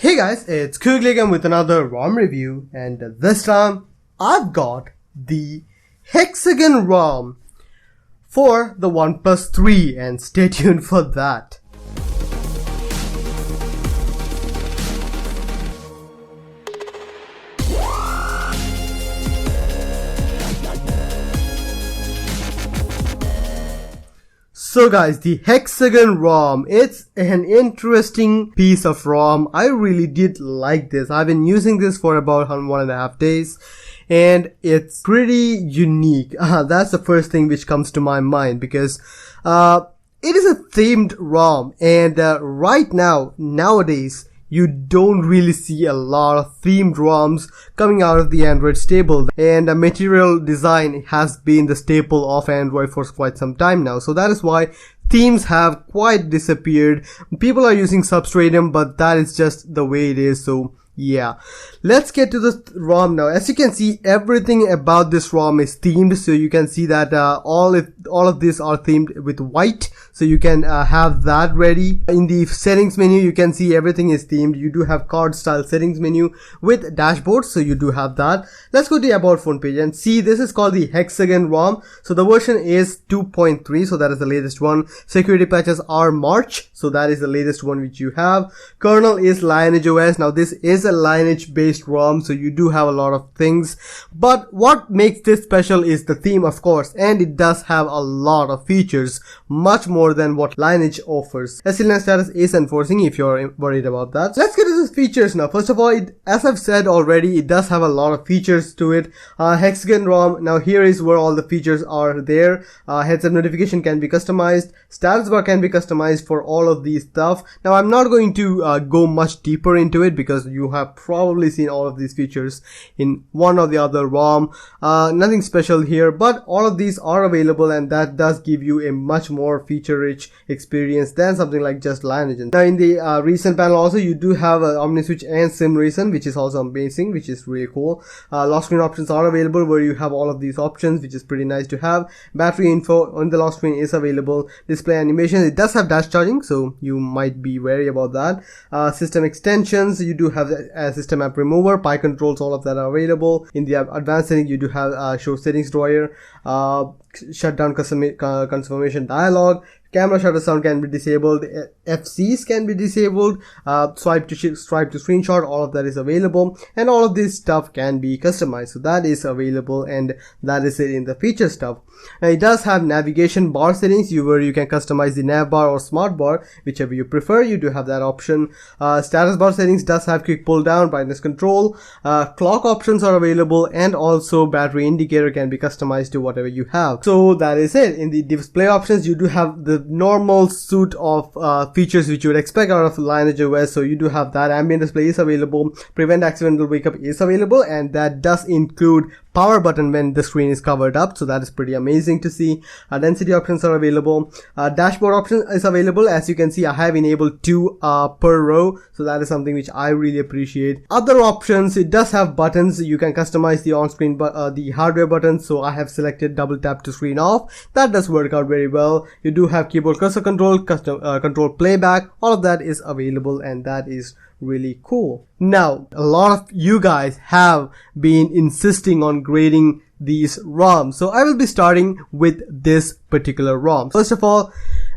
Hey guys, it's Kugligam with another ROM review, and this time I've got the HexagonRom for the OnePlus 3, and stay tuned for that. So guys, the HexagonRom, it's an interesting piece of ROM. I really did like this. I've been using this for about 1.5 days and it's pretty unique. That's the first thing which comes to my mind because it is a themed ROM, and right now, nowadays, you don't really see a lot of themed ROMs coming out of the Android stable, and material design has been the staple of Android for quite some time now. So that is why themes have quite disappeared. People are using Substratum, but that is just the way it is. So yeah, let's get to the ROM now. As you can see, everything about this ROM is themed. So you can see that all of these are themed with white. So you can have that ready. In the settings menu, you can see everything is themed. You do have card style settings menu with dashboard. So you do have that. Let's go to the about phone page and see, this is called the HexagonRom. So the version is 2.3. So that is the latest one. Security patches are March. So that is the latest one which you have. Kernel is Lineage OS. Now this is a Lineage based ROM. So you do have a lot of things. But what makes this special is the theme, of course. And it does have a lot of features. Much more than what Lineage offers. SLN status is enforcing if you're worried about that. Let's get to the features now. First of all, as I've said already, it does have a lot of features to it. HexagonRom, now here is where all the features are there. Heads up notification can be customized. Status bar can be customized for all of these stuff. Now I'm not going to go much deeper into it because you have probably seen all of these features in one or the other ROM. Nothing special here, but all of these are available, and that does give you a much more feature-rich experience than something like just Lineage. Now in the recent panel also, you do have MNC Which and Sim Recent, which is also amazing, which is really cool. Lock screen options are available where you have all of these options, which is pretty nice to have. Battery info on the lock screen is available. Display animation, it does have dash charging, so you might be wary about that. System extensions, you do have a system app remover, Pi controls, all of that are available. In the advanced setting, you do have show settings drawer, shutdown confirmation dialog. Camera shutter sound can be disabled. FCs can be disabled. Swipe to screenshot. All of that is available, and all of this stuff can be customized. So that is available, and that is it in the feature stuff. Now it does have navigation bar settings, where you can customize the nav bar or smart bar, whichever you prefer. You do have that option. Status bar settings does have quick pull down, brightness control. Clock options are available, and also battery indicator can be customized to whatever you have. So that is it. In the display options, you do have the normal suite of features which you would expect out of Lineage OS. So you do have that. Ambient display is available. Prevent accidental wake up is available, and that does include power button when the screen is covered up. So that is pretty amazing to see. Density options are available. Dashboard option is available. As you can see, I have enabled 2 per row. So that is something which I really appreciate. Other options, it does have buttons. You can customize the on-screen the hardware buttons. So I have selected double tap to screen off. That does work out very well. You do have keyboard cursor control, custom control playback. All of that is available, and that is really cool. Now, a lot of you guys have been insisting on grading these ROMs. So I will be starting with this particular ROM. First of all,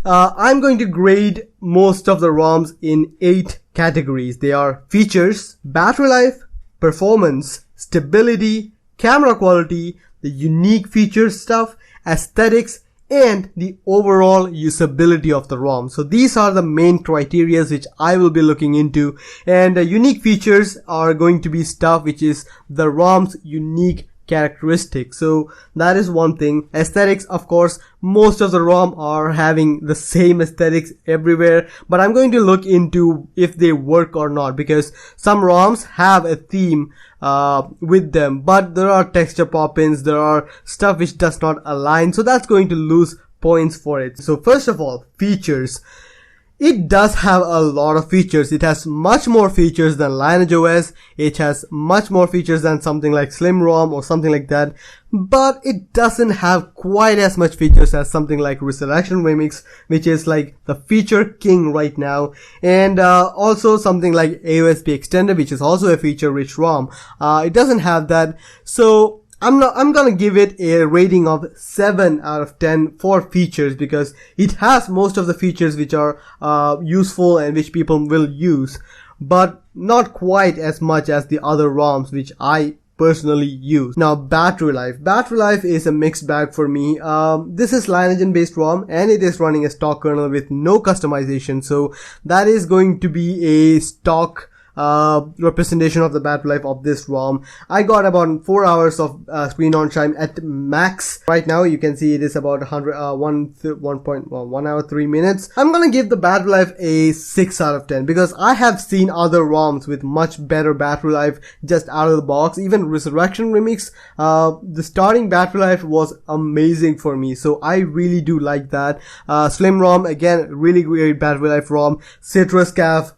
I'm going to grade most of the ROMs in 8 categories. They are features, battery life, performance, stability, camera quality, the unique feature stuff, aesthetics, and the overall usability of the ROM. So these are the main criteria which I will be looking into, and unique features are going to be stuff which is the ROM's unique characteristics. So that is one thing. Aesthetics, of course, most of the ROM are having the same aesthetics everywhere, but I'm going to look into if they work or not, because some ROMs have a theme with them, but there are texture pop-ins, there are stuff which does not align, so that's going to lose points for it. So first of all, features. It does have a lot of features. It has much more features than Lineage OS. It has much more features than something like Slim ROM or something like that. But it doesn't have quite as much features as something like Resurrection Remix, which is like the feature king right now. And also something like AOSP Extended, which is also a feature-rich ROM. It doesn't have that. So I'm gonna give it a rating of 7 out of 10 for features, because it has most of the features which are useful and which people will use, but not quite as much as the other ROMs which I personally use. Now, battery life. Battery life is a mixed bag for me. This is Lineage based ROM and it is running a stock kernel with no customization, so that is going to be a stock representation of the battery life of this ROM. I got about 4 hours of screen on time at max. Right now you can see it is about 1 hour 3 minutes. I'm gonna give the battery life a 6 out of 10 because I have seen other ROMs with much better battery life just out of the box. Even Resurrection Remix, the starting battery life was amazing for me, so I really do like that. Slim ROM, again, really great battery life ROM. CitrusCaf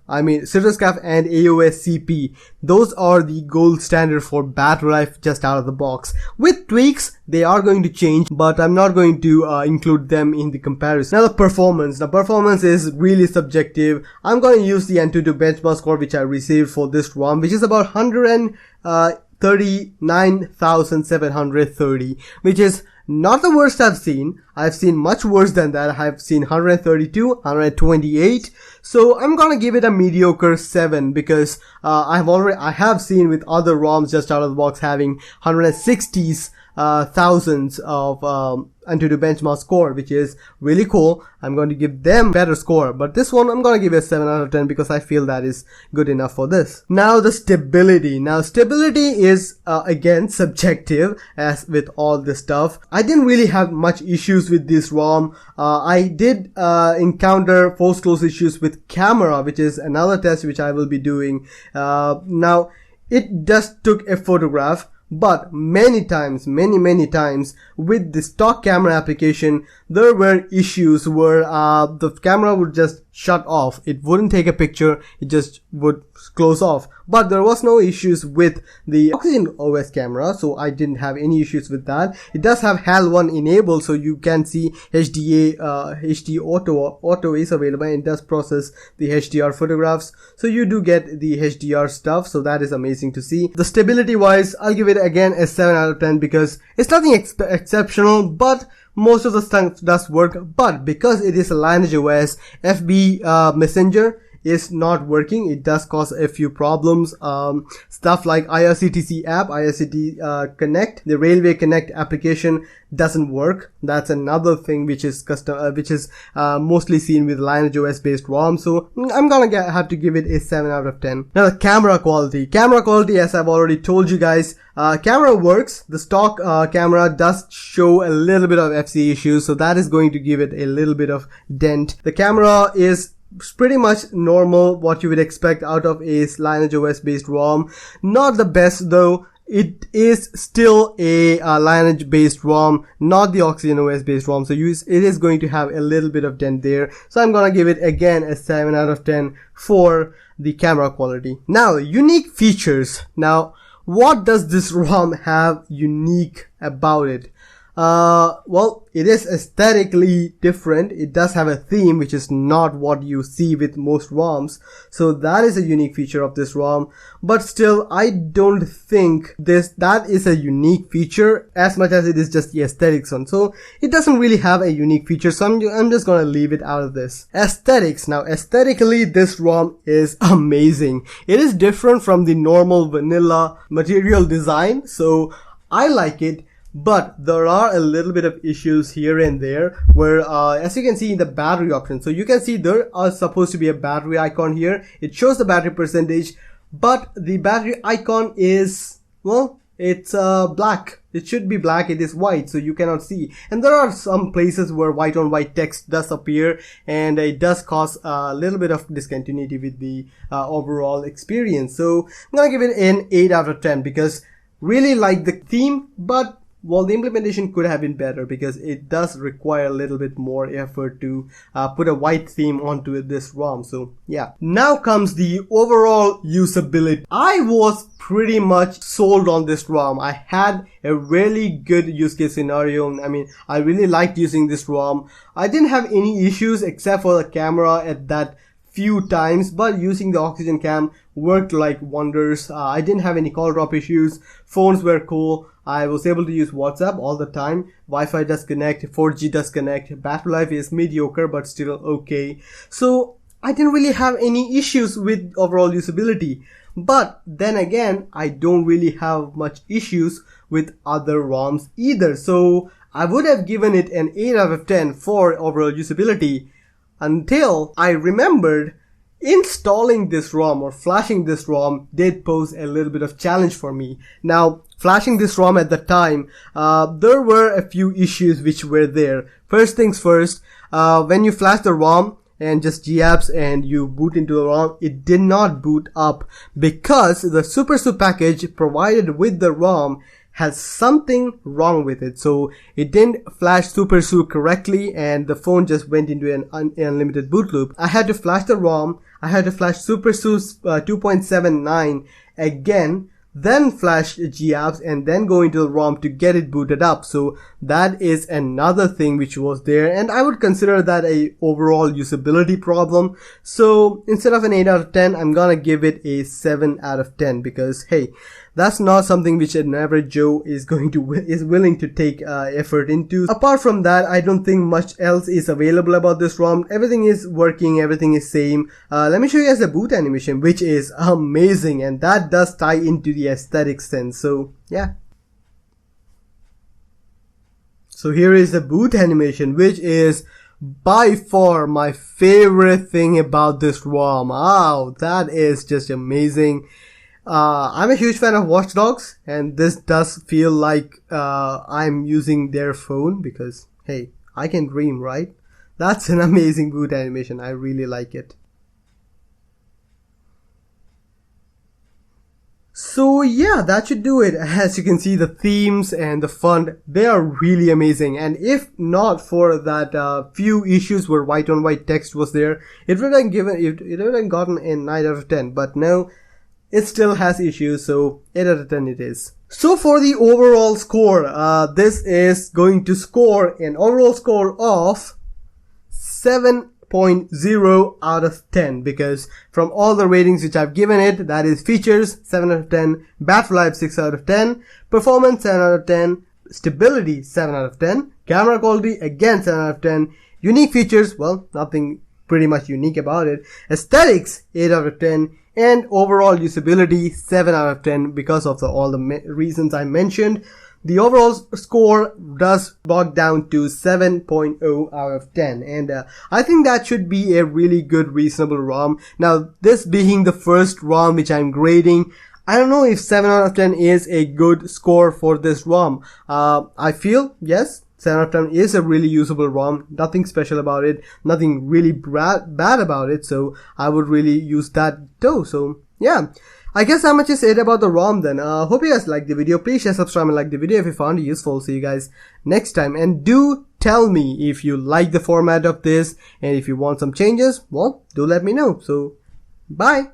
and AOSCP, those are the gold standard for battery life just out of the box. With tweaks, they are going to change, but I'm not going to include them in the comparison. Now the performance. The performance is really subjective. I'm going to use the Antutu benchmark score which I received for this ROM, which is about 139,730, which is not the worst I've seen. I've seen much worse than that. I've seen 132, 128. So I'm gonna give it a mediocre 7 because I have seen with other ROMs just out of the box having 160s, thousands of Antutu benchmark score, which is really cool. I'm going to give them better score, but this one I'm going to give it a 7 out of 10 because I feel that is good enough for this. Now the stability. Now stability is again subjective, as with all this stuff. I didn't really have much issues with this ROM. I did encounter force close issues with camera, which is another test which I will be doing. Now it just took a photograph, but many times with the stock camera application, there were issues where the camera would just shut off. It wouldn't take a picture, it just would close off. But there was no issues with the Oxygen OS camera, so I didn't have any issues with that. It does have HAL1 enabled, so you can see HD auto is available and it does process the HDR photographs, so you do get the HDR stuff, so that is amazing to see. The stability wise, I'll give it again a 7 out of 10 because it's nothing exceptional, but most of the stuff does work. But because it is a Lineage OS, FB Messenger is not working. It does cause a few problems. Stuff like IRCTC app, IRCT Connect, the Railway Connect application doesn't work. That's another thing which is mostly seen with Lineage OS based ROM. So I'm gonna have to give it a 7 out of 10. Now the camera quality. Camera quality, as I've already told you guys, camera works. The stock camera does show a little bit of FC issues, so that is going to give it a little bit of dent. The camera is pretty much normal, what you would expect out of a Lineage OS based ROM. Not the best though. It is still a Lineage based ROM, not the Oxygen OS based ROM, so it is going to have a little bit of dent there. So I'm gonna give it again a 7 out of 10 for the camera quality. Now, unique features. Now, what does this ROM have unique about it? Well, it is aesthetically different. It does have a theme, which is not what you see with most ROMs. So that is a unique feature of this ROM. But still, I don't think that is a unique feature as much as it is just the aesthetics one. So it doesn't really have a unique feature. So I'm just gonna leave it out of this. Aesthetics. Now, aesthetically, this ROM is amazing. It is different from the normal vanilla material design. So I like it. But there are a little bit of issues here and there where, as you can see in the battery option, so you can see there are supposed to be a battery icon here. It shows the battery percentage, but the battery icon is, well, it's black. It should be black. It is white, so you cannot see. And there are some places where white on white text does appear, and it does cause a little bit of discontinuity with the overall experience. So I'm gonna give it an 8 out of 10 because really like the theme, but well, the implementation could have been better because it does require a little bit more effort to put a white theme onto this ROM. So yeah, now comes the overall usability. I was pretty much sold on this ROM. I had a really good use case scenario. I mean, I really liked using this ROM. I didn't have any issues except for the camera at that few times, but using the oxygen cam worked like wonders. I didn't have any call drop issues. Phones were cool. I was able to use WhatsApp all the time. Wi-Fi does connect, 4G does connect. Battery life is mediocre but still okay. So I didn't really have any issues with overall usability. But then again, I don't really have much issues with other ROMs either. So I would have given it an 8 out of 10 for overall usability until I remembered installing this ROM or flashing this ROM did pose a little bit of challenge for me. Now, flashing this ROM at the time, there were a few issues which were there. First things first, when you flash the ROM and just GApps and you boot into the ROM, it did not boot up because the SuperSU package provided with the ROM has something wrong with it. So it didn't flash SuperSU correctly and the phone just went into an unlimited boot loop. I had to flash the ROM, I had to flash SuperSU 2.79 again, then flash GApps and then go into the ROM to get it booted up. So that is another thing which was there, and I would consider that a overall usability problem. So instead of an 8 out of 10, I'm gonna give it a 7 out of 10 because hey, that's not something which an average Joe is willing to take effort into. Apart from that, I don't think much else is available about this ROM. Everything is working, everything is same. Let me show you guys the boot animation, which is amazing, and that does tie into the aesthetic sense. So yeah. So here is the boot animation, which is by far my favorite thing about this ROM. Wow, that is just amazing. I'm a huge fan of Watch Dogs, and this does feel like I'm using their phone because, hey, I can dream, right? That's an amazing boot animation. I really like it. So yeah, that should do it. As you can see, the themes and the font, they are really amazing. And if not for that few issues where white on white text was there, it would have gotten a 9 out of 10. But no, it still has issues, so 8 out of 10 it is. So for the overall score, this is going to score an overall score of 7.0 out of 10 because from all the ratings which I've given it, that is features 7 out of 10, battery life 6 out of 10, performance 7 out of 10, stability 7 out of 10, camera quality again 7 out of 10, unique features, well, nothing pretty much unique about it, aesthetics 8 out of 10, and overall usability 7 out of 10 because of all the reasons I mentioned. The overall score does bog down to 7.0 out of 10, and I think that should be a really good reasonable ROM. Now, this being the first ROM which I'm grading, I don't know if 7 out of 10 is a good score for this ROM. I feel, yes, 7 out of 10 is a really usable ROM, nothing special about it, nothing really bad about it, so I would really use that too. So yeah, I guess how much is it about the ROM then. Hope you guys liked the video. Please share, subscribe and like the video if you found it useful. See you guys next time, and do tell me if you like the format of this, and if you want some changes, well, do let me know. So bye.